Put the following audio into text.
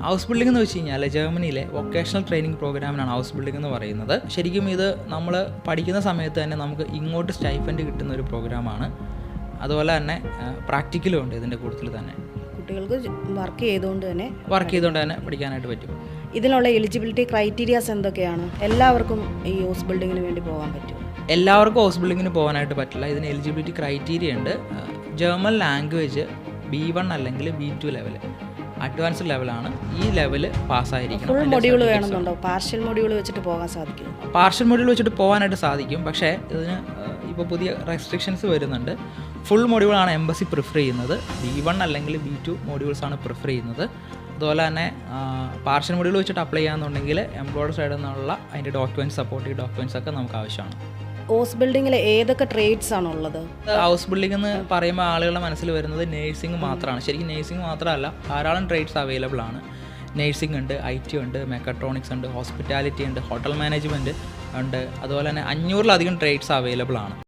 House building എന്ന് വെച്ച് കഴിഞ്ഞാൽ ജർമ്മനിയിലെ വൊക്കേഷണൽ ട്രെയിനിങ് പ്രോഗ്രാമിനാണ് ഹൗസ് ബിൽഡിംഗ് എന്ന് പറയുന്നത്. ശരിക്കും ഇത് നമ്മൾ പഠിക്കുന്ന സമയത്ത് തന്നെ നമുക്ക് ഇങ്ങോട്ട് സ്റ്റൈഫൻഡ് കിട്ടുന്ന ഒരു പ്രോഗ്രാമാണ്. അതുപോലെ തന്നെ പ്രാക്ടിക്കലും ഉണ്ട് ഇതിൻ്റെ കൂട്ടത്തിൽ തന്നെ. കുട്ടികൾക്ക് വർക്ക് ചെയ്തുകൊണ്ട് തന്നെ പഠിക്കാനായിട്ട് പറ്റും. ഇതിനുള്ള എലിജിബിലിറ്റി ക്രൈറ്റീരിയാസ് എന്തൊക്കെയാണ്? എല്ലാവർക്കും ഈ ഹൗസ് ബിൽഡിങ്ങിന് വേണ്ടി പോകാൻ പറ്റും? എല്ലാവർക്കും ഹൗസ് ബിൽഡിങ്ങിന് പോകാനായിട്ട് പറ്റില്ല. ഇതിന് എലിജിബിലിറ്റി ക്രൈറ്റീരിയ ഉണ്ട്. ജർമ്മൻ ലാംഗ്വേജ് B1 അല്ലെങ്കിൽ B2 ലെവൽ, അഡ്വാൻസ്ഡ് ലെവലാണ്. ഈ ലെവൽ പാസ്സായിരിക്കണം. ഫുൾ മൊഡ്യൂൾ വേണമെന്നുണ്ടോ? പാർഷ്യൽ മൊഡ്യൂൾ വെച്ചിട്ട് പോകാൻ സാധിക്കും? പാർഷ്യൽ മൊഡ്യൂൾ വെച്ചിട്ട് പോകാനായിട്ട് സാധിക്കും. പക്ഷേ ഇതിന് ഇപ്പോൾ പുതിയ റെസ്ട്രിക്ഷൻസ് വരുന്നുണ്ട്. ഫുൾ മൊഡ്യൂളാണ് എംബസി പ്രിഫർ ചെയ്യുന്നത്. B1 അല്ലെങ്കിൽ B2 മൊഡ്യൂൾസാണ് പ്രിഫർ ചെയ്യുന്നത്. അതുപോലെ തന്നെ പാർഷ്യൽ മൊഡ്യൂൾ വെച്ചിട്ട് അപ്ലൈ ചെയ്യാമെന്നുണ്ടെങ്കിൽ എംപ്ലോയർ സൈഡിൽ നിന്നുള്ള അതിൻ്റെ ഡോക്യുമെൻറ്റ്സ്, സപ്പോർട്ടീവ് ഡോക്യുമെൻറ്റ്സ് ഒക്കെ നമുക്ക് ആവശ്യമാണ്. ഹൗസ് ബിൽഡിങ്ങിൽ ഏതൊക്കെ ട്രേഡ്സ് ആണുള്ളത്? ഹൗസ് ബിൽഡിംഗ് എന്ന് പറയുമ്പോൾ ആളുകളുടെ മനസ്സിൽ വരുന്നത് നേഴ്സിംഗ് മാത്രമാണ്. ശരിക്കും നേഴ്സിംഗ് മാത്രമല്ല, ധാരാളം ട്രേഡ്സ് അവൈലബിൾ ആണ്. നേഴ്സിംഗ് ഉണ്ട്, IT ഉണ്ട്, മെക്കട്രോണിക്സ് ഉണ്ട്, ഹോസ്പിറ്റാലിറ്റി ഉണ്ട്, ഹോട്ടൽ മാനേജ്മെൻറ്റ് ഉണ്ട്. അതുപോലെ തന്നെ 500-ലധികം ട്രേഡ്സ് അവൈലബിൾ ആണ്.